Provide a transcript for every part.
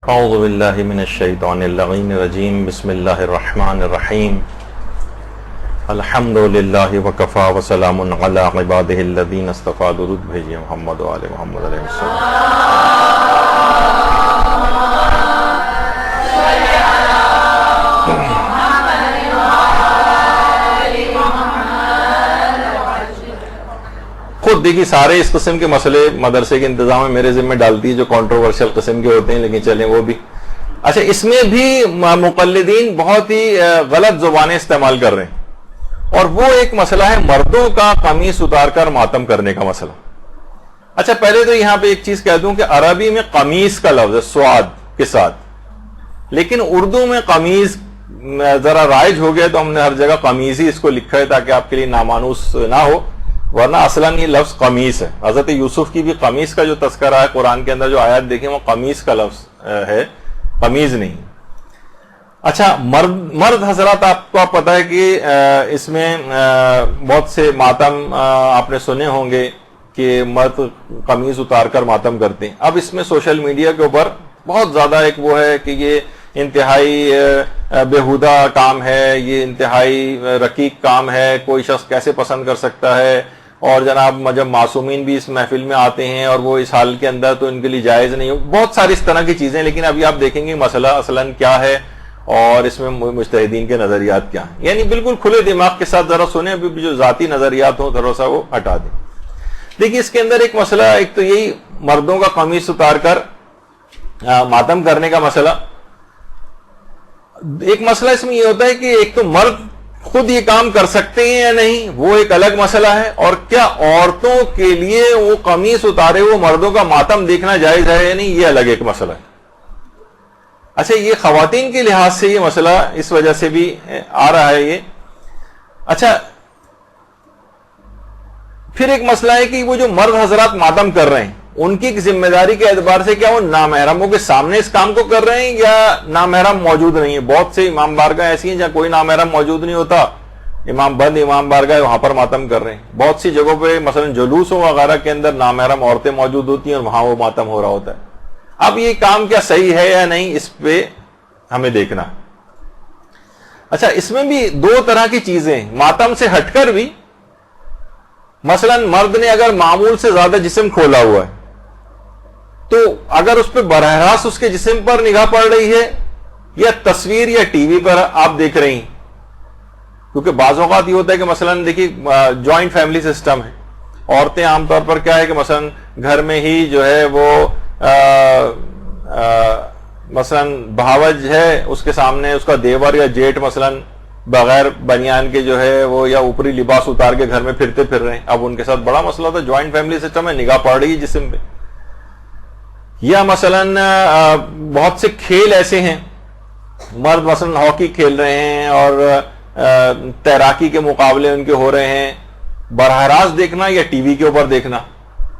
اعوذ باللہ من الشیطان اللعین الرجیم بسم اللہ الرحمن الرحیم الحمد للہ وکفا وسلام علی عبادہ الذین اصطفیٰ درود بھیجئے محمد و آل محمد علیہ السلام۔ خود دیکھیے سارے اس قسم کے مسئلے مدرسے کے انتظام میں میرے ذمہ ڈالتی ہے جو کنٹروورشل قسم کے ہوتے ہیں، لیکن چلیں وہ بھی اچھا۔ اس میں بھی مقلدین بہت ہی غلط زبانیں استعمال کر رہے ہیں، اور وہ ایک مسئلہ ہے مردوں کا قمیص اتار کر ماتم کرنے کا مسئلہ۔ اچھا پہلے تو یہاں پہ ایک چیز کہہ دوں کہ عربی میں قمیص کا لفظ ہے سواد کے ساتھ، لیکن اردو میں قمیض ذرا رائج ہو گیا تو ہم نے ہر جگہ قمیض ہی اس کو لکھا ہے تاکہ آپ کے لیے نامانوس نہ ہو، ورنہ اصلاً یہ لفظ قمیص ہے۔ حضرت یوسف کی بھی قمیص کا جو تذکرہ ہے قرآن کے اندر، جو آیات دیکھیں وہ قمیص کا لفظ ہے، قمیض نہیں۔ اچھا مرد حضرات، آپ کو پتہ ہے کہ اس میں بہت سے ماتم آپ نے سنے ہوں گے کہ مرد قمیض اتار کر ماتم کرتے ہیں۔ اب اس میں سوشل میڈیا کے اوپر بہت زیادہ ایک وہ ہے کہ یہ انتہائی بےہودہ کام ہے، یہ انتہائی رقیق کام ہے، کوئی شخص کیسے پسند کر سکتا ہے، اور جناب جب معصومین بھی اس محفل میں آتے ہیں اور وہ اس حال کے اندر تو ان کے لیے جائز نہیں ہو، بہت ساری اس طرح کی چیزیں۔ لیکن ابھی آپ دیکھیں گے مسئلہ اصلاً کیا ہے اور اس میں مجتہدین کے نظریات کیا ہیں، یعنی بالکل کھلے دماغ کے ساتھ ذرا سنیں، ابھی جو ذاتی نظریات ہوں ذرا سا وہ ہٹا دیں۔ دیکھیے اس کے اندر ایک مسئلہ، ایک تو یہی مردوں کا قمیص اتار کر ماتم کرنے کا مسئلہ۔ ایک مسئلہ اس میں یہ ہوتا ہے کہ ایک تو مرد خود یہ کام کر سکتے ہیں یا نہیں، وہ ایک الگ مسئلہ ہے، اور کیا عورتوں کے لیے وہ قمیص اتارے وہ مردوں کا ماتم دیکھنا جائز ہے یا نہیں، یہ الگ ایک مسئلہ ہے۔ اچھا یہ خواتین کے لحاظ سے یہ مسئلہ اس وجہ سے بھی آ رہا ہے یہ۔ اچھا پھر ایک مسئلہ ہے کہ وہ جو مرد حضرات ماتم کر رہے ہیں ان کی ذمہ داری کے اعتبار سے کیا وہ نامحرموں کے سامنے اس کام کو کر رہے ہیں یا نامحرم موجود نہیں ہے؟ بہت سے امام بارگاہ ایسی ہیں جہاں کوئی نامحرم موجود نہیں ہوتا، امام بارگاہ وہاں پر ماتم کر رہے ہیں۔ بہت سی جگہوں پہ مثلا جلوسوں وغیرہ کے اندر نامحرم عورتیں موجود ہوتی ہیں اور وہاں وہ ماتم ہو رہا ہوتا ہے۔ اب یہ کام کیا صحیح ہے یا نہیں، اس پہ ہمیں دیکھنا ہے۔ اچھا اس میں بھی دو طرح کی چیزیں ہیں، ماتم سے ہٹ کر بھی، مثلا مرد نے اگر معمول سے زیادہ جسم کھولا ہوا ہے تو اگر اس پہ براہ راست اس کے جسم پر نگاہ پڑ رہی ہے یا تصویر یا ٹی وی پر آپ دیکھ رہی ہیں، کیونکہ بعض اوقات یہ ہوتا ہے کہ مثلا دیکھیے جوائنٹ فیملی سسٹم ہے، عورتیں عام طور پر کیا ہے کہ مثلا گھر میں ہی جو ہے وہ مثلا بھاوج ہے، اس کے سامنے اس کا دیور یا جیٹ مثلا بغیر بنیان کے جو ہے وہ یا اوپری لباس اتار کے گھر میں پھرتے پھر رہے ہیں۔ اب ان کے ساتھ بڑا مسئلہ تھا، جوائنٹ فیملی سسٹم ہے، نگاہ پڑ رہی ہے جسم پہ۔ یا مثلا بہت سے کھیل ایسے ہیں، مرد مثلا ہاکی کھیل رہے ہیں اور تیراکی کے مقابلے ان کے ہو رہے ہیں، براہ راست دیکھنا یا ٹی وی کے اوپر دیکھنا،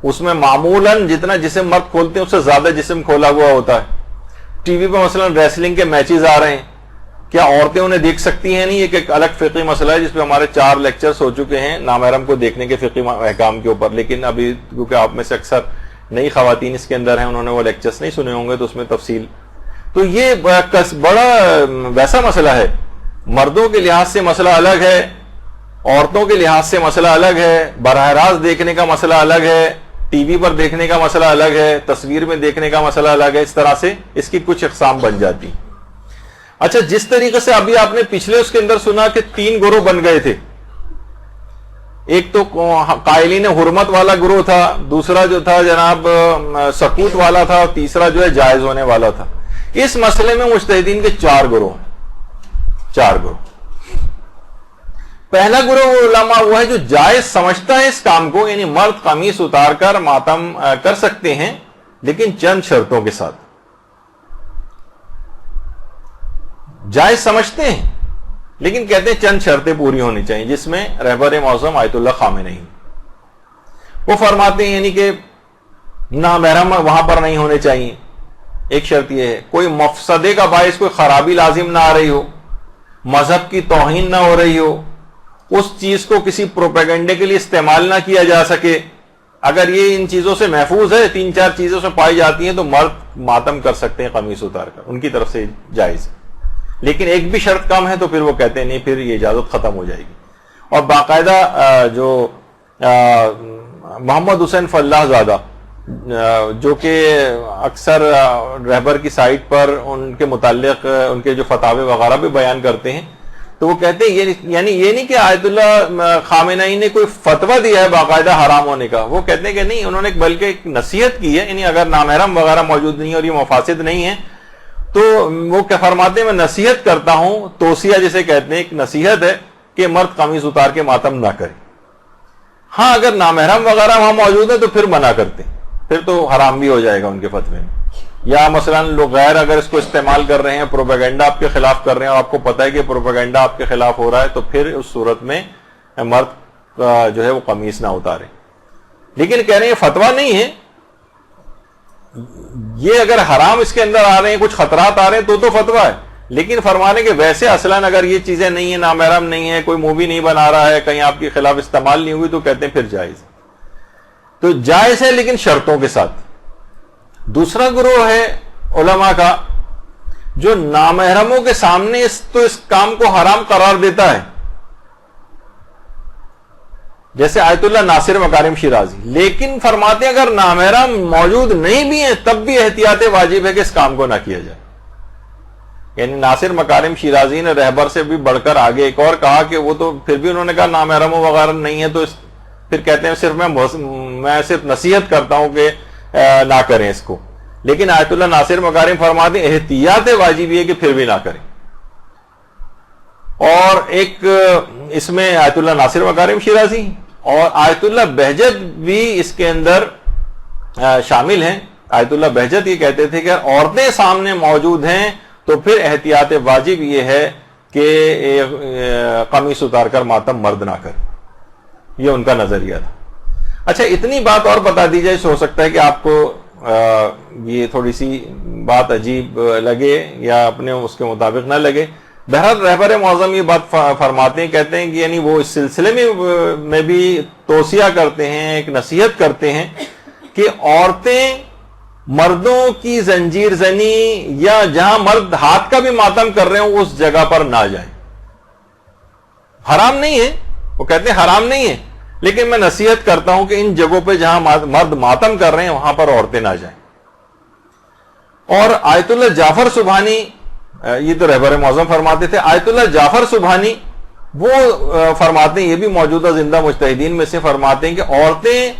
اس میں معمولاً جتنا جسم مرد کھولتے ہیں اس سے زیادہ جسم کھولا ہوا ہوتا ہے۔ ٹی وی پہ مثلا ریسلنگ کے میچز آ رہے ہیں، کیا عورتیں انہیں دیکھ سکتی ہیں؟ نہیں، ایک الگ فقہی مسئلہ ہے جس پہ ہمارے 4 لیکچرز ہو چکے ہیں نامحرم کو دیکھنے کے فقہی احکام کے اوپر، لیکن ابھی کیونکہ آپ میں سے اکثر نئی خواتین اس کے اندر ہیں، انہوں نے وہ لیکچرز نہیں سنے ہوں گے تو اس میں تفصیل۔ تو یہ بڑا ویسا مسئلہ ہے، مردوں کے لحاظ سے مسئلہ الگ ہے، عورتوں کے لحاظ سے مسئلہ الگ ہے، براہ راست دیکھنے کا مسئلہ الگ ہے، ٹی وی پر دیکھنے کا مسئلہ الگ ہے، تصویر میں دیکھنے کا مسئلہ الگ ہے۔ اس طرح سے اس کی کچھ اقسام بن جاتی۔ اچھا جس طریقے سے ابھی آپ نے پچھلے اس کے اندر سنا کہ 3 گروہ بن گئے تھے، ایک تو قائلین حرمت والا گروہ تھا، دوسرا جو تھا جناب سکوت والا تھا، اور تیسرا جو ہے جائز ہونے والا تھا۔ اس مسئلے میں مجتہدین کے 4 گروہ ہیں، 4 گروہ۔ پہلا گروہ علماء وہ ہے جو جائز سمجھتا ہے اس کام کو، یعنی مرد قمیص اتار کر ماتم کر سکتے ہیں لیکن چند شرطوں کے ساتھ، جائز سمجھتے ہیں لیکن کہتے ہیں چند شرطیں پوری ہونی چاہیے، جس میں رہبر معظم آیت اللہ خامنئی وہ فرماتے ہیں یعنی کہ نامحرم وہاں پر نہیں ہونے چاہیے۔ ایک شرط یہ ہے کوئی مفسدے کا باعث کوئی خرابی لازم نہ آ رہی ہو، مذہب کی توہین نہ ہو رہی ہو، اس چیز کو کسی پروپیگنڈے کے لیے استعمال نہ کیا جا سکے، اگر یہ ان چیزوں سے محفوظ ہے، 3-4 چیزوں سے پائی جاتی ہیں، تو مرد ماتم کر سکتے ہیں قمیص اتار کر، ان کی طرف سے جائز ہے۔ لیکن ایک بھی شرط کم ہے تو پھر وہ کہتے ہیں نہیں، پھر یہ اجازت ختم ہو جائے گی۔ اور باقاعدہ جو محمد حسین فلاح زادہ، جو کہ اکثر رہبر کی سائٹ پر ان کے متعلق ان کے جو فتاوے وغیرہ بھی بیان کرتے ہیں، تو وہ کہتے ہیں یعنی یہ نہیں کہ آیت اللہ خامنہئی نے کوئی فتویٰ دیا ہے باقاعدہ حرام ہونے کا، وہ کہتے ہیں کہ نہیں، انہوں نے بلکہ ایک نصیحت کی ہے، یعنی اگر نامحرم وغیرہ موجود نہیں اور یہ مفاسد نہیں ہیں تو وہ کیا فرماتے ہیں، میں نصیحت کرتا ہوں، توصیہ جسے کہتے ہیں، ایک نصیحت ہے کہ مرد قمیص اتار کے ماتم نہ کرے۔ ہاں اگر نامحرم وغیرہ وہاں موجود ہے تو پھر منع کرتے ہیں، پھر تو حرام بھی ہو جائے گا ان کے فتوے میں۔ یا مثلا لوگ غیر اگر اس کو استعمال کر رہے ہیں، پروپیگنڈا آپ کے خلاف کر رہے ہیں اور آپ کو پتہ ہے کہ پروپیگنڈا آپ کے خلاف ہو رہا ہے، تو پھر اس صورت میں مرد جو ہے وہ قمیص نہ اتارے۔ لیکن کہہ رہے ہیں فتویٰ نہیں ہے یہ، اگر حرام اس کے اندر آ رہے ہیں، کچھ خطرات آ رہے ہیں تو فتویٰ ہے، لیکن فرمانے کہ ویسے اصلاً اگر یہ چیزیں نہیں ہیں، نامحرم نہیں ہے، کوئی مووی نہیں بنا رہا ہے، کہیں آپ کے خلاف استعمال نہیں ہوئی، تو کہتے ہیں پھر جائز۔ تو جائز ہے لیکن شرطوں کے ساتھ۔ دوسرا گروہ ہے علماء کا جو نامحرموں کے سامنے اس کام کو حرام قرار دیتا ہے، جیسے آیت اللہ ناصر مکارم شیرازی، لیکن فرماتے ہیں اگر نامحرم موجود نہیں بھی ہیں تب بھی احتیاط واجب ہے کہ اس کام کو نہ کیا جائے۔ یعنی ناصر مکارم شیرازی نے رہبر سے بھی بڑھ کر آگے ایک اور کہا کہ وہ تو پھر بھی انہوں نے کہا نامحرموں وغیرہ نہیں ہے، تو پھر کہتے ہیں صرف میں صرف نصیحت کرتا ہوں کہ نہ کریں اس کو، لیکن آیت اللہ ناصر مکارم فرماتے ہیں احتیاط واجب ہے کہ پھر بھی نہ کریں۔ اور ایک اس میں آیت اللہ ناصر مکارم شیرازی اور آیت اللہ بہجت بھی اس کے اندر شامل ہیں۔ آیت اللہ بہجت یہ کہتے تھے کہ عورتیں سامنے موجود ہیں تو پھر احتیاط واجب یہ ہے کہ قمیص اتار کر ماتم مرد نہ کرے، یہ ان کا نظریہ تھا۔ اچھا اتنی بات اور بتا دی جائے، ہو سکتا ہے کہ آپ کو یہ تھوڑی سی بات عجیب لگے یا اپنے اس کے مطابق نہ لگے۔ بہرحال رہبر معظم یہ بات فرماتے ہیں، کہتے ہیں کہ یعنی وہ اس سلسلے میں بھی توصیہ کرتے ہیں، ایک نصیحت کرتے ہیں کہ عورتیں مردوں کی زنجیر زنی یا جہاں مرد ہاتھ کا بھی ماتم کر رہے ہوں اس جگہ پر نہ جائیں۔ حرام نہیں ہے، وہ کہتے ہیں حرام نہیں ہے، لیکن میں نصیحت کرتا ہوں کہ ان جگہوں پہ جہاں مرد ماتم کر رہے ہیں وہاں پر عورتیں نہ جائیں۔ اور آیت اللہ جعفر سبحانی، یہ تو رہبر معظم فرماتے تھے، آیت اللہ جعفر سبحانی وہ فرماتے ہیں، یہ بھی موجودہ زندہ مجتہدین میں سے فرماتے ہیں کہ عورتیں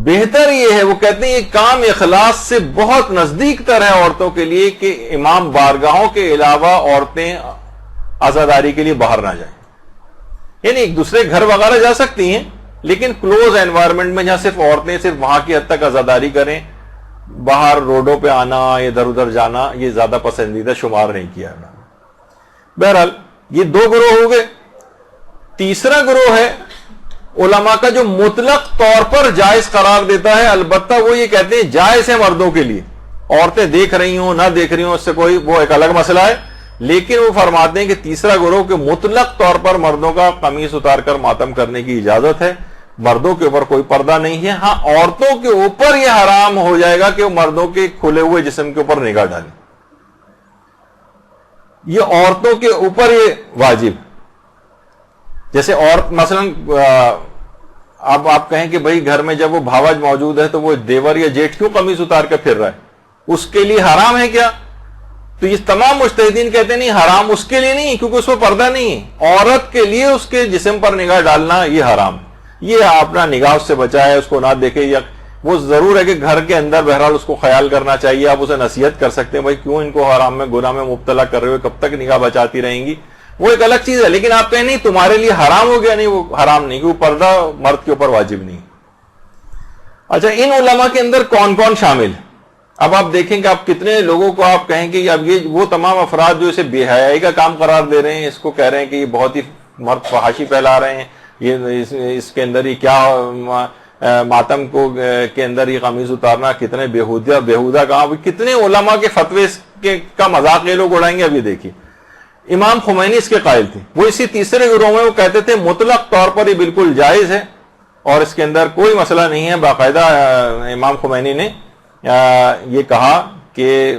بہتر یہ ہے، وہ کہتے ہیں یہ کام اخلاص سے بہت نزدیک تر ہے عورتوں کے لیے کہ امام بارگاہوں کے علاوہ عورتیں عزاداری کے لیے باہر نہ جائیں۔ یعنی ایک دوسرے گھر وغیرہ جا سکتی ہیں لیکن کلوز انوائرمنٹ میں جہاں صرف عورتیں صرف وہاں کی حد تک عزاداری کریں، باہر روڈوں پہ آنا ادھر ادھر جانا یہ زیادہ پسندیدہ شمار نہیں کیا ہے۔ بہرحال یہ دو گروہ ہو گئے۔ تیسرا گروہ ہے علماء کا جو مطلق طور پر جائز قرار دیتا ہے، البتہ وہ یہ کہتے ہیں جائز ہے مردوں کے لیے، عورتیں دیکھ رہی ہوں نہ دیکھ رہی ہوں اس سے کوئی وہ ایک الگ مسئلہ ہے، لیکن وہ فرماتے ہیں کہ تیسرا گروہ کے مطلق طور پر مردوں کا قمیص اتار کر ماتم کرنے کی اجازت ہے، مردوں کے اوپر کوئی پردہ نہیں ہے۔ ہاں عورتوں کے اوپر یہ حرام ہو جائے گا کہ وہ مردوں کے کھلے ہوئے جسم کے اوپر نگاہ ڈالیں، یہ عورتوں کے اوپر یہ واجب۔ جیسے عورت مثلا اب آپ کہیں کہ بھئی گھر میں جب وہ بھاوج موجود ہے تو وہ دیور یا جیٹھ کیوں قمیص اتار کر پھر رہا ہے، اس کے لیے حرام ہے کیا؟ تو یہ تمام مجتہدین کہتے ہیں نہیں، حرام اس کے لیے نہیں کیونکہ اس پر پردہ نہیں ہے، عورت کے لیے اس کے جسم پر نگاہ ڈالنا یہ حرام ہے، یہ اپنا نگاہ اس سے بچائے، اس کو نہ دیکھے، یا وہ ضرور ہے کہ گھر کے اندر بہرحال اس کو خیال کرنا چاہیے، آپ اسے نصیحت کر سکتے ہیں بھائی کیوں ان کو حرام میں گناہ میں مبتلا کر رہے ہوئے، کب تک نگاہ بچاتی رہیں گی، وہ ایک الگ چیز ہے، لیکن آپ کہیں نہیں تمہارے لیے حرام ہو گیا، نہیں وہ حرام نہیں، کیونکہ پردہ مرد کے اوپر واجب نہیں۔ اچھا ان علماء کے اندر کون کون شامل ہے؟ اب آپ دیکھیں کہ آپ کتنے لوگوں کو آپ کہیں کہ اب یہ وہ تمام افراد جو اسے بے حیائی کا کام قرار دے رہے ہیں، اس کو کہہ رہے ہیں کہ یہ بہت ہی مرد فحاشی پھیلا رہے ہیں، یہ اس کے اندر یہ کیا ماتم کو کے اندر یہ قمیض اتارنا کتنے بےہودہ کام، کتنے علماء کے فتوے کا مذاق یہ لوگ اڑائیں گے۔ اب یہ دیکھیے امام خمینی اس کے قائل تھے، وہ اسی تیسرے گروہ میں وہ کہتے تھے مطلق طور پر یہ بالکل جائز ہے اور اس کے اندر کوئی مسئلہ نہیں ہے. باقاعدہ امام خمینی نے یہ کہا کہ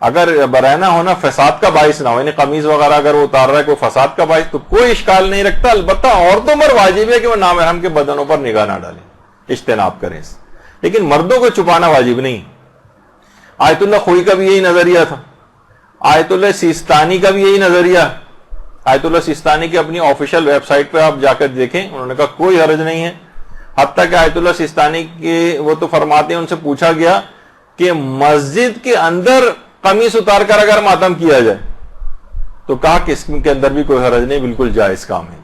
اگر برہنہ ہونا فساد کا باعث نہ ہو, یعنی قمیض وغیرہ اگر وہ اتار رہا ہے کوئی فساد کا باعث, تو کوئی اشکال نہیں رکھتا. البتہ عورتوں پر واجب ہے کہ وہ نامحرم کے بدنوں پر نگاہ نہ ڈالیں, اجتناب کریں, لیکن مردوں کو چھپانا واجب نہیں. آیت اللہ خوئی کا بھی یہی نظریہ تھا, آیت اللہ سیستانی کا بھی یہی نظریہ. آیت اللہ سیستانی کی اپنی آفیشیل ویب سائٹ پہ آپ جا کر دیکھیں, انہوں نے کہا کوئی حرج نہیں ہے. حتیٰ کہ آیت اللہ سیستانی کے وہ تو فرماتے ہیں, ان سے پوچھا گیا کہ مسجد کے اندر قمیص اتار کر اگر ماتم کیا جائے تو کہا کہ اس کے اندر بھی کوئی حرج نہیں, بالکل جائز کام ہے.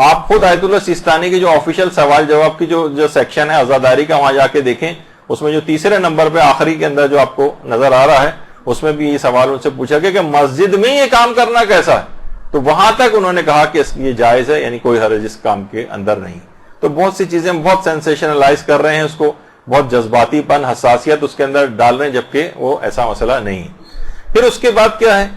آپ خود آیت اللہ سیستانی کی جو آفیشیل سوال جواب کی جو سیکشن ہے عزاداری کا, وہاں جا کے دیکھیں. اس میں جو تیسرے نمبر پہ آخری کے اندر جو آپ کو نظر آ رہا ہے, اس میں بھی یہ سوال ان سے پوچھا گیا کہ مسجد میں یہ کام کرنا کیسا ہے, تو وہاں تک انہوں نے کہا کہ یہ جائز ہے, یعنی کوئی حرج اس کام کے اندر نہیں. تو بہت سی چیزیں بہت سینسیشنلائز کر رہے ہیں اس کو, بہت جذباتی پن, حساسیت اس کے اندر ڈال رہے ہیں, جبکہ وہ ایسا مسئلہ نہیں. پھر اس کے بعد کیا ہے,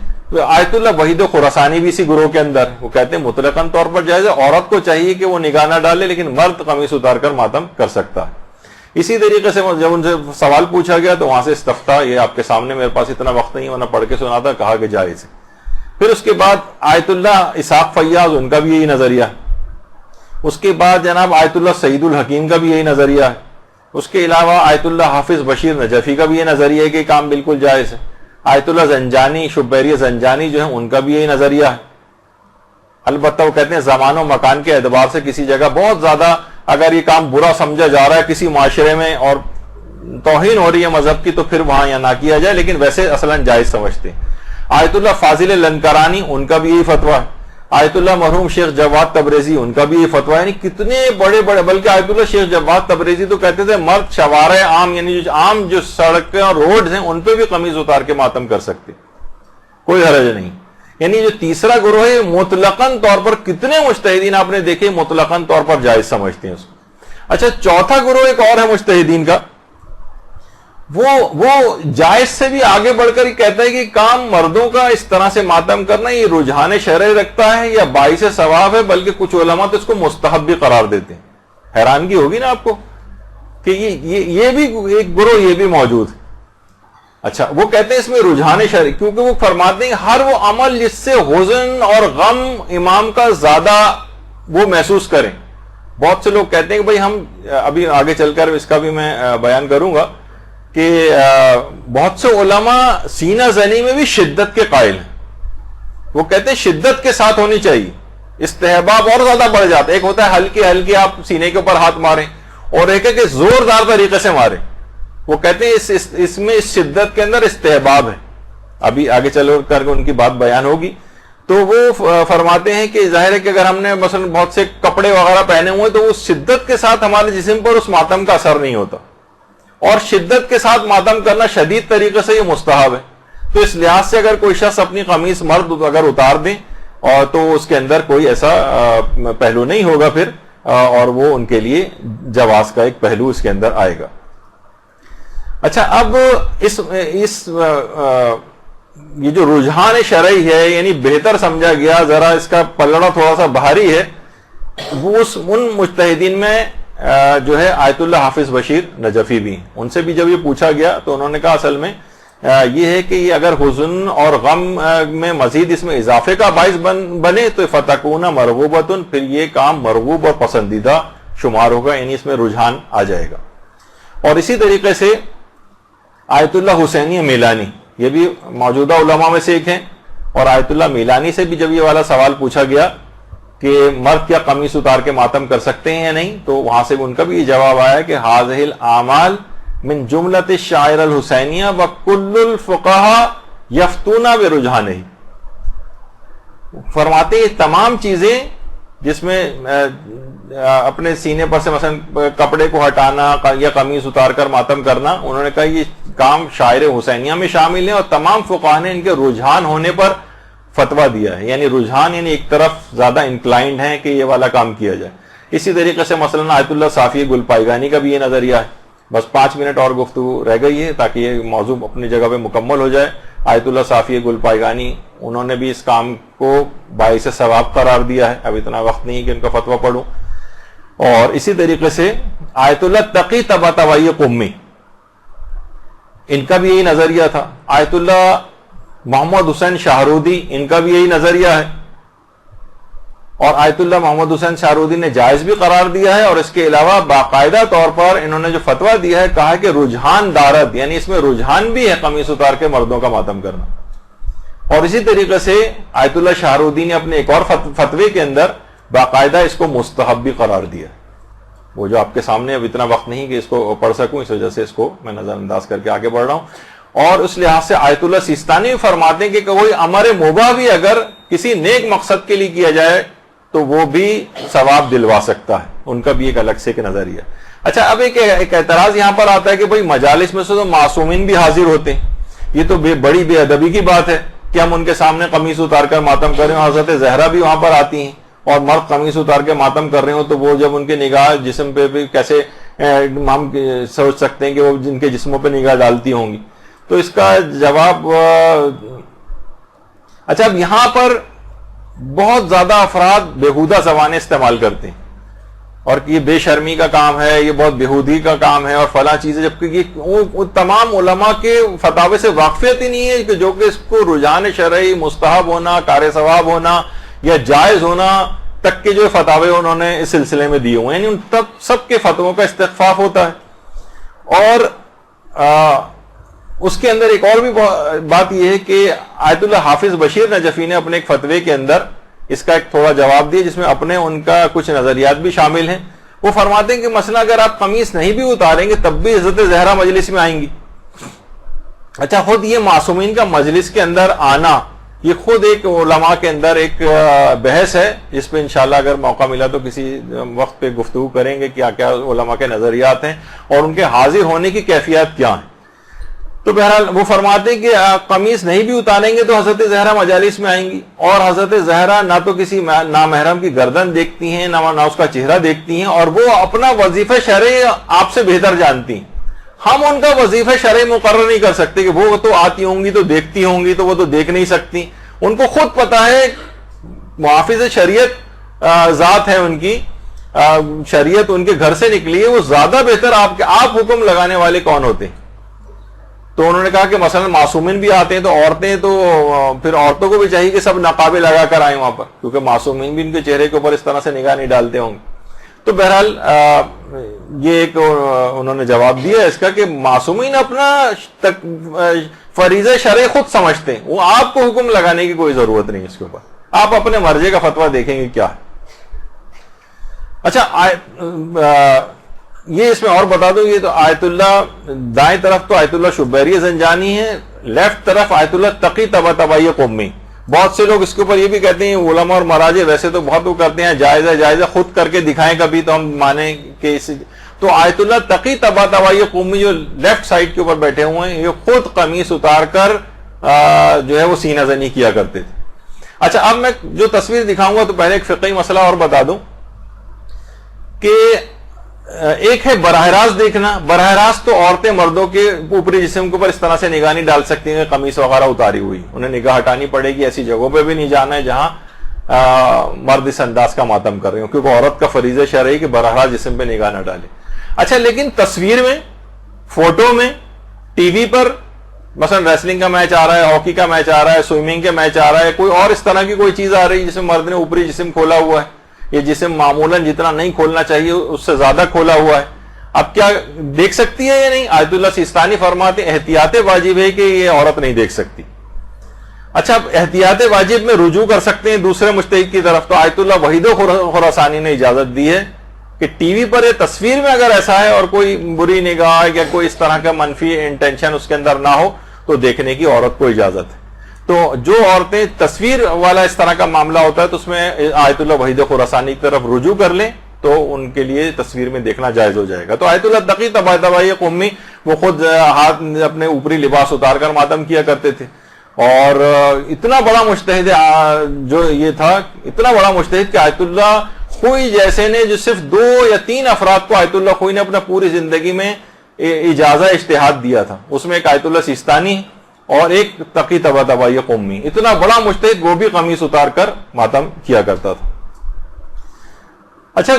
آیت اللہ وحید خراسانی بھی اسی گروہ کے اندر, وہ کہتے ہیں مطلقاً طور پر جائز ہے, عورت کو چاہیے کہ وہ نگاہ نہ ڈالے, لیکن مرد قمیص اتار کر ماتم کر سکتا ہے. اسی طریقے سے جب ان سے سوال پوچھا گیا تو وہاں سے استفتاء, یہ آپ کے سامنے, میرے پاس اتنا وقت نہیں ورنہ پڑھ کے سناتا, کہا کہ جائز ہے. پھر اس کے بعد آیت اللہ اسحاق فیاض, ان کا بھی یہی نظریہ. اس کے بعد جناب آیت اللہ سعید الحکیم کا بھی یہی نظریہ ہے. اس کے علاوہ آیت اللہ حافظ بشیر نجفی کا بھی یہ نظریہ ہے کہ کام بالکل جائز ہے. آیت اللہ زنجانی, شبیری زنجانی جو ہیں, ان کا بھی یہی نظریہ ہے. البتہ وہ کہتے ہیں زمان و مکان کے اعتبار سے کسی جگہ بہت زیادہ اگر یہ کام برا سمجھا جا رہا ہے کسی معاشرے میں اور توہین ہو رہی ہے مذہب کی, تو پھر وہاں یا نہ کیا جائے, لیکن ویسے اصلاً جائز سمجھتے ہیں. آیت اللہ فاضل لنکرانی, ان کا بھی یہی فتویٰ ہے. آیت اللہ مرحوم شیخ جواد تبریزی, ان کا بھی یہ فتویٰ ہے. یعنی کتنے بڑے بڑے, بلکہ آیت اللہ شیخ جواد تبریزی تو کہتے تھے مرد شوارع عام, یعنی جو عام جو سڑکیں اور روڈز ہیں ان پہ بھی قمیض اتار کے ماتم کر سکتے, کوئی حرج نہیں. یعنی جو تیسرا گروہ ہے مطلقاً طور پر کتنے مجتہدین آپ نے دیکھے مطلقاً طور پر جائز سمجھتے ہیں اس کو. اچھا, چوتھا گروہ ایک اور ہے مجتہدین کا, وہ جائز سے بھی آگے بڑھ کر یہ کہتا ہے کہ کام مردوں کا اس طرح سے ماتم کرنا یہ رجحان شرعی رکھتا ہے یا باعث ثواب ہے, بلکہ کچھ علماء تو اس کو مستحب بھی قرار دیتے ہیں. حیرانگی ہوگی نا آپ کو کہ یہ بھی ایک گروہ یہ بھی موجود ہے. اچھا, وہ کہتے ہیں اس میں رجحان شرعی, کیونکہ وہ فرماتے ہیں ہر وہ عمل جس سے حزن اور غم امام کا زیادہ وہ محسوس کریں. بہت سے لوگ کہتے ہیں کہ بھائی ہم ابھی آگے چل کر اس کا بھی میں بیان کروں گا کہ بہت سے علماء سینہ زنی میں بھی شدت کے قائل ہیں. وہ کہتے ہیں شدت کے ساتھ ہونی چاہیے, استحباب اور زیادہ بڑھ جاتا ہے. ایک ہوتا ہے ہلکے ہلکے آپ سینے کے اوپر ہاتھ ماریں, اور ایک ہے کہ زوردار طریقے سے ماریں. وہ کہتے ہیں اس میں اس شدت کے اندر استحباب ہے. ابھی آگے چل کر ان کی بات بیان ہوگی. تو وہ فرماتے ہیں کہ ظاہر ہے کہ اگر ہم نے مثلا بہت سے کپڑے وغیرہ پہنے ہوئے تو اس شدت کے ساتھ ہمارے جسم پر اس ماتم کا اثر نہیں ہوتا, اور شدت کے ساتھ ماتم کرنا شدید طریقے سے یہ مستحب ہے. تو اس لحاظ سے اگر کوئی شخص اپنی قمیص مرد اگر اتار دیں اور تو اس کے اندر کوئی ایسا پہلو نہیں ہوگا پھر, اور وہ ان کے لیے جواز کا ایک پہلو اس کے اندر آئے گا. اچھا, اب اس یہ جو رجحان شرعی ہے یعنی بہتر سمجھا گیا, ذرا اس کا پلڑا تھوڑا سا بھاری ہے, وہ ان مجتہدین میں جو ہے آیت اللہ حافظ بشیر نجفی بھی. ان سے بھی جب یہ پوچھا گیا تو انہوں نے کہا اصل میں یہ ہے کہ یہ اگر حزن اور غم میں مزید اس میں اضافے کا باعث بنے تو فتکون مرغوبۃ, پھر یہ کام مرغوب اور پسندیدہ شمار ہوگا, یعنی اس میں رجحان آ جائے گا. اور اسی طریقے سے آیت اللہ حسینی میلانی, یہ بھی موجودہ علماء میں سے ایک ہیں, اور آیت اللہ میلانی سے بھی جب یہ والا سوال پوچھا گیا کہ مرد کیا قمیص اتار کے ماتم کر سکتے ہیں یا نہیں, تو وہاں سے ان کا بھی یہ جواب آیا کہ هذه الاعمال من جملۃ الشعائر الحسینیہ وکل الفقہاء یفتون برجحانہ. فرماتے ہیں تمام چیزیں جس میں اپنے سینے پر سے مثلا کپڑے کو ہٹانا یا قمیص اتار کر ماتم کرنا, انہوں نے کہا یہ کام شاعر حسینیہ میں شامل ہے, اور تمام فقہاء نے ان کے رجحان ہونے پر فتویٰ دیا ہے. یعنی رجحان یعنی ایک طرف زیادہ انکلائنڈ ہے کہ یہ والا کام کیا جائے. اسی طریقے سے مثلا آیت اللہ صافی گل پائگانی کا بھی یہ نظریہ ہے. بس 5 منٹ اور گفتگو رہ گئی ہے تاکہ یہ موضوع اپنی جگہ پہ مکمل ہو جائے. آیت اللہ صافی گل پائگانی, انہوں نے بھی اس کام کو باعث ثواب قرار دیا ہے. اب اتنا وقت نہیں کہ ان کا فتویٰ پڑھوں. اور اسی طریقے سے آیت اللہ تقی طباطبائی قمی، ان کا بھی یہی نظریہ تھا. آیت اللہ محمد حسین شاہرودی، ان کا بھی یہی نظریہ ہے، اور آیت اللہ محمد حسین شاہرودی نے جائز بھی قرار دیا ہے، اور اس کے علاوہ باقاعدہ طور پر انہوں نے جو فتویٰ دیا ہے کہا کہ رجحان دارد، یعنی اس میں رجحان بھی ہے قمیص اتار کے مردوں کا ماتم کرنا. اور اسی طریقے سے آیت اللہ شاہرودی نے اپنے ایک اور فتوے کے اندر باقاعدہ اس کو مستحب بھی قرار دیا. وہ جو آپ کے سامنے اب اتنا وقت نہیں کہ اس کو پڑھ سکوں، اس وجہ سے اس کو میں نظر انداز کر کے آگے بڑھ رہا ہوں. اور اس لحاظ سے آیت اللہ سیستانی فرماتے ہیں کہ کوئی امر مباح بھی اگر کسی نیک مقصد کے لیے کیا جائے تو وہ بھی ثواب دلوا سکتا ہے. ان کا بھی ایک الگ سے نظریہ. اچھا، اب ایک اعتراض یہاں پر آتا ہے کہ بھئی مجالس میں سے تو معصومین بھی حاضر ہوتے ہیں، یہ تو بڑی بے ادبی کی بات ہے کہ ہم ان کے سامنے قمیص اتار کر ماتم کر رہے ہیں. حضرت زہرا بھی وہاں پر آتی ہیں اور مرد قمیص اتار کے ماتم کر رہے ہوں تو وہ جب ان کے نگاہ جسم پہ بھی کیسے ہم سوچ سکتے ہیں کہ وہ جن کے جسموں پہ نگاہ ڈالتی ہوں گی. تو اس کا جواب اچھا، اب یہاں پر بہت زیادہ افراد بیہودہ زبانیں استعمال کرتے ہیں اور یہ بے شرمی کا کام ہے، یہ بہت بیہودی کا کام ہے اور فلاں چیزیں، جبکہ یہ تمام علماء کے فتاوے سے واقفیت ہی نہیں ہے کہ جو کہ اس کو رجحان شرعی، مستحب ہونا، کار ثواب ہونا یا جائز ہونا تک کے جو فتاوے انہوں نے اس سلسلے میں دیے ہوئے ہیں، یعنی ان سب کے فتووں کا استخفاف ہوتا ہے. اور اس کے اندر ایک اور بھی بات یہ ہے کہ آیت اللہ حافظ بشیر نجفی نے اپنے ایک فتوے کے اندر اس کا ایک تھوڑا جواب دیا، جس میں اپنے ان کا کچھ نظریات بھی شامل ہیں. وہ فرماتے ہیں کہ مثلا اگر آپ قمیص نہیں بھی اتاریں گے تب بھی حضرت زہرا مجلس میں آئیں گی. اچھا، خود یہ معصومین کا مجلس کے اندر آنا یہ خود ایک علماء کے اندر ایک بحث ہے، جس پہ انشاءاللہ اگر موقع ملا تو کسی وقت پہ گفتگو کریں گے کیا کیا علماء کے نظریات ہیں اور ان کے حاضر ہونے کی کیفیت کیا ہیں. تو بہرحال وہ فرماتے ہیں کہ قمیص نہیں بھی اتاریں گے تو حضرت زہرا مجالس میں آئیں گی، اور حضرت زہرا نہ تو کسی نامحرم کی گردن دیکھتی ہیں نہ اس کا چہرہ دیکھتی ہیں، اور وہ اپنا وظیفہ شرعی آپ سے بہتر جانتی ہیں. ہم ان کا وظیفہ شرعی مقرر نہیں کر سکتے کہ وہ تو آتی ہوں گی تو دیکھتی ہوں گی، تو وہ تو دیکھ نہیں سکتی. ان کو خود پتا ہے، محافظ شریعت ذات ہے ان کی، شریعت ان کے گھر سے نکلی ہے، وہ زیادہ بہتر آپ حکم لگانے والے کون ہوتے ہیں. تو انہوں نے کہا کہ مثلا معصومین بھی آتے ہیں تو عورتیں تو پھر عورتوں کو بھی چاہیے کہ سب نقابیں لگا کر آئیں وہاں پر، کیونکہ معصومین بھی ان کے چہرے کے اوپر اس طرح سے نگاہ نہیں ڈالتے ہوں گے. تو بہرحال یہ ایک انہوں نے جواب دیا اس کا کہ معصومین اپنا فریضہ شرعی خود سمجھتے ہیں، وہ آپ کو حکم لگانے کی کوئی ضرورت نہیں اس کے اوپر، آپ اپنے مرضی کا فتویٰ دیکھیں گے کیا ہے. اچھا، یہ اس میں اور بتا دوں، یہ تو آیت اللہ دائیں طرف تو آیت اللہ شبیری زنجانی ہے، لیفٹ طرف آیت اللہ تقی طباطبائی قمی. بہت سے لوگ اس کے اوپر یہ بھی کہتے ہیں، علماء اور مراجع ویسے تو بہت وہ کرتے ہیں جائزہ خود کر کے دکھائیں کبھی تو ہم مانیں کہ تو آیت اللہ تقی طباطبائی قمی جو لیفٹ سائڈ کے اوپر بیٹھے ہوئے ہیں یہ خود قمیص اتار کر جو ہے وہ سینہ زنی کیا کرتے تھے. اچھا، اب میں جو تصویر دکھاؤں گا تو پہلے ایک فقہی مسئلہ اور بتا دوں کہ ایک ہے براہ راست دیکھنا. براہ راست تو عورتیں مردوں کے اوپری جسم کے اوپر اس طرح سے نگاہ نہیں ڈال سکتی ہیں، قمیص وغیرہ اتاری ہوئی، انہیں نگاہ ہٹانی پڑے گی. ایسی جگہوں پہ بھی نہیں جانا ہے جہاں مرد اس انداز کا ماتم کر رہے ہوں، کیونکہ عورت کا فریضہ شرعی کہ براہ راست جسم پہ نگاہ نہ ڈالے. اچھا، لیکن تصویر میں، فوٹو میں، ٹی وی پر مثلا ریسلنگ کا میچ آ رہا ہے، ہاکی کا میچ آ رہا ہے، سوئمنگ کا میچ آ رہا ہے، کوئی اور اس طرح کی کوئی چیز آ رہی ہے جس میں مرد نے اوپری جسم کھولا ہوا ہے، یہ جسم معمولاً جتنا نہیں کھولنا چاہیے اس سے زیادہ کھولا ہوا ہے، اب کیا دیکھ سکتی ہے یا نہیں؟ آیت اللہ سیستانی فرماتے احتیاط واجب ہے کہ یہ عورت نہیں دیکھ سکتی. اچھا، اب احتیاط واجب میں رجوع کر سکتے ہیں دوسرے مجتہد کی طرف. تو آیت اللہ وحید خراسانی نے اجازت دی ہے کہ ٹی وی پر یا تصویر میں اگر ایسا ہے اور کوئی بری نگاہ یا کوئی اس طرح کا منفی انٹینشن اس کے اندر نہ ہو تو دیکھنے کی عورت کو اجازت ہے. تو جو عورتیں تصویر والا اس طرح کا معاملہ ہوتا ہے تو اس میں آیت اللہ وحید خراسانی کی طرف رجوع کر لیں تو ان کے لیے تصویر میں دیکھنا جائز ہو جائے گا. تو آیت اللہ تقی طباطبائی قمی وہ خود ہاتھ اپنے اوپری لباس اتار کر ماتم کیا کرتے تھے، اور اتنا بڑا مجتہد جو یہ تھا، اتنا بڑا مجتہد کہ آیت اللہ خوئی جیسے نے جو صرف 2 یا 3 افراد کو آیت اللہ خوئی نے اپنا پوری زندگی میں اجازہ اجتہاد دیا تھا، اس میں ایک آیت اللہ سیستانی اور ایک تقی طباطبائی قمی. اتنا بڑا مجتہد وہ بھی قمیص اتار کر ماتم کیا کرتا تھا. اچھا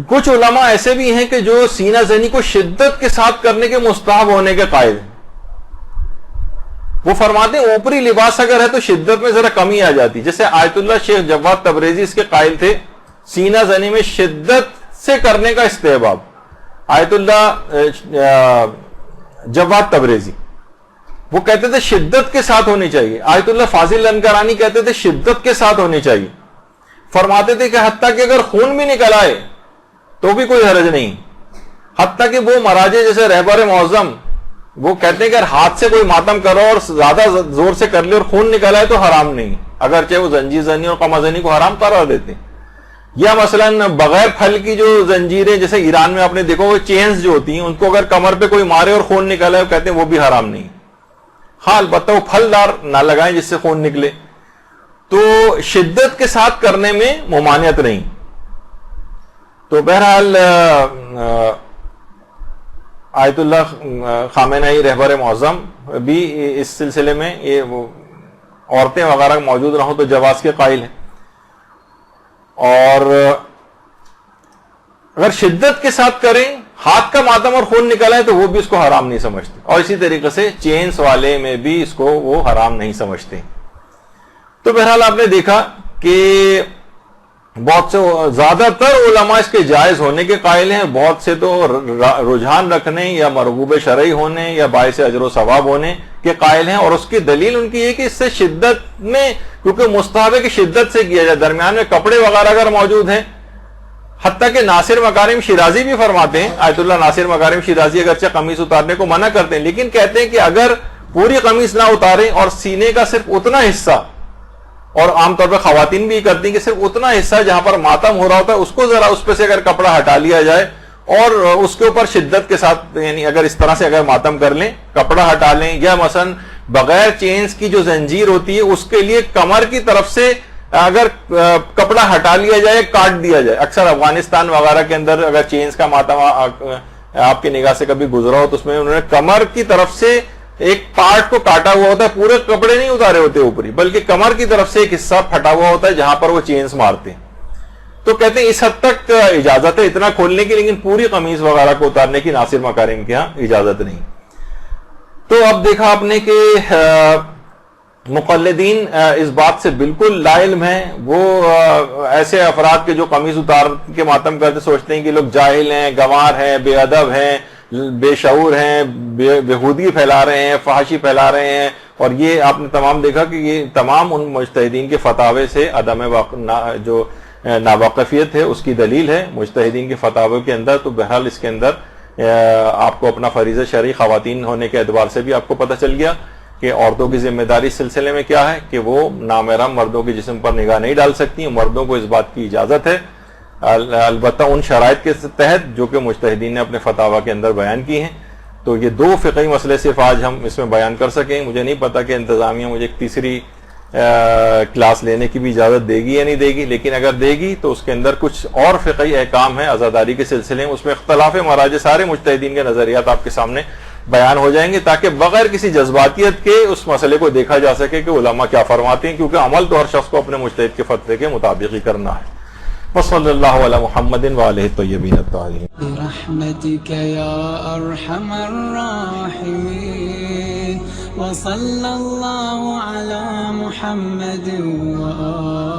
کچھ علماء ایسے بھی ہیں کہ جو سینہ زنی کو شدت کے ساتھ کرنے کے مستحب ہونے کے قائل ہیں. وہ فرماتے ہیں اوپری لباس اگر ہے تو شدت میں ذرا کمی آ جاتی. جیسے آیت اللہ شیخ جواد تبریزی اس کے قائل تھے سینہ زنی میں شدت سے کرنے کا استحباب. آیت اللہ جواد تبریزی وہ کہتے تھے شدت کے ساتھ ہونی چاہیے. آیت اللہ فاضل لنکرانی کہتے تھے شدت کے ساتھ ہونی چاہیے. فرماتے تھے کہ حتیٰ کہ اگر خون بھی نکل آئے تو بھی کوئی حرج نہیں. حتیٰ کہ وہ مراجع جیسے رہبر معظم وہ کہتے ہیں کہ اگر ہاتھ سے کوئی ماتم کرو اور زیادہ زور سے کر لے اور خون نکل آئے تو حرام نہیں, اگرچہ وہ زنجیر زنی اور قمع زنی کو حرام قرار دیتے ہیں. یا مثلا بغیر پھل کی جو زنجیریں جیسے ایران میں آپ نے دیکھو وہ چینز جو ہوتی ہیں ان کو اگر کمر پہ کوئی مارے اور خون نکل آئے وہ کہتے ہیں وہ بھی حرام نہیں. ہاں البتہ وہ پھلدار نہ لگائیں جس سے خون نکلے. تو شدت کے ساتھ کرنے میں ممانعت نہیں. تو بہرحال آیت اللہ خامنہئی رہبر معظم بھی اس سلسلے میں یہ عورتیں وغیرہ موجود نہ ہوں تو جواز کے قائل ہیں. اور اگر شدت کے ساتھ کریں ہاتھ کا ماتم اور خون نکلا ہے تو وہ بھی اس کو حرام نہیں سمجھتے. اور اسی طریقے سے چینس والے میں بھی اس کو وہ حرام نہیں سمجھتے. تو بہرحال آپ نے دیکھا کہ بہت سے زیادہ تر علماء اس کے جائز ہونے کے قائل ہیں, بہت سے تو رجحان رکھنے یا مرغوب شرعی ہونے یا باعث اجر و ثواب ہونے کے قائل ہیں. اور اس کی دلیل ان کی یہ کہ اس سے شدت میں کیونکہ مستحب ہے کہ شدت سے کیا جائے, درمیان میں کپڑے وغیرہ اگر موجود ہیں. حتیٰ کہ ناصر مکارم شیرازی بھی فرماتے ہیں, آیت اللہ ناصر مکارم شیرازی اگرچہ قمیص اتارنے کو منع کرتے ہیں لیکن کہتے ہیں کہ اگر پوری قمیص نہ اتاریں اور سینے کا صرف اتنا حصہ, اور عام طور پہ خواتین بھی کرتی ہیں کہ صرف اتنا حصہ جہاں پر ماتم ہو رہا ہوتا ہے اس کو ذرا اس پہ سے اگر کپڑا ہٹا لیا جائے اور اس کے اوپر شدت کے ساتھ یعنی اگر اس طرح سے اگر ماتم کر لیں, کپڑا ہٹا لیں, یا مثلا بغیر چینز کی جو زنجیر ہوتی ہے اس کے لیے کمر کی طرف سے اگر کپڑا ہٹا لیا جائے کاٹ دیا جائے. اکثر افغانستان وغیرہ کے اندر اگر چینز کا ماتم آپ کی نگاہ سے کبھی گزرا ہو تو اس میں انہوں نے کمر کی طرف سے ایک پارٹ کو کاٹا ہوا ہوتا ہے, پورے کپڑے نہیں اتارے ہوتے اوپری بلکہ کمر کی طرف سے ایک حصہ پھٹا ہوا ہوتا ہے جہاں پر وہ چینز مارتے ہیں. تو کہتے ہیں اس حد تک اجازت ہے اتنا کھولنے کی, لیکن پوری قمیض وغیرہ کو اتارنے کی ناصر مکارم کے ہاں اجازت نہیں. تو اب دیکھا آپ نے کہ مقلدین اس بات سے بالکل لا علم ہیں. وہ ایسے افراد کے جو قمیض اتار کے ماتم کرتے سوچتے ہیں کہ لوگ جاہل ہیں, گنوار ہیں, بے ادب ہیں, بے شعور ہیں, بےہودگی پھیلا رہے ہیں, فحاشی پھیلا رہے ہیں. اور یہ آپ نے تمام دیکھا کہ یہ تمام ان مجتہدین کے فتاوے سے عدم جو ناواقفیت ہے اس کی دلیل ہے مجتہدین کے فتاوے کے اندر. تو بہرحال اس کے اندر آپ کو اپنا فریضہ شرعی خواتین ہونے کے اعتبار سے بھی آپ کو پتہ چل گیا کہ عورتوں کی ذمہ داری اس سلسلے میں کیا ہے کہ وہ نامحرم مردوں کے جسم پر نگاہ نہیں ڈال سکتی. مردوں کو اس بات کی اجازت ہے البتہ ان شرائط کے تحت جو کہ مجتہدین نے اپنے فتاوی کے اندر بیان کی ہیں. تو یہ دو فقہی مسئلے صرف آج ہم اس میں بیان کر سکیں. مجھے نہیں پتا کہ انتظامیہ مجھے ایک تیسری کلاس لینے کی بھی اجازت دے گی یا نہیں دے گی, لیکن اگر دے گی تو اس کے اندر کچھ اور فقہی احکام ہیں عزاداری کے سلسلے میں, اس میں اختلاف مراجع سارے مجتہدین کے نظریات آپ کے سامنے بیان ہو جائیں گے تاکہ بغیر کسی جذباتیت کے اس مسئلے کو دیکھا جا سکے کہ علماء کیا فرماتے ہیں, کیونکہ عمل تو ہر شخص کو اپنے مجتہد کے فتوے کے مطابق ہی کرنا ہے. وصلی اللہ علی محمد وآلہ الطیبین الطاہرین. برحمتک یا ارحم الراحمین وصلی اللہ علی محمد وآلہ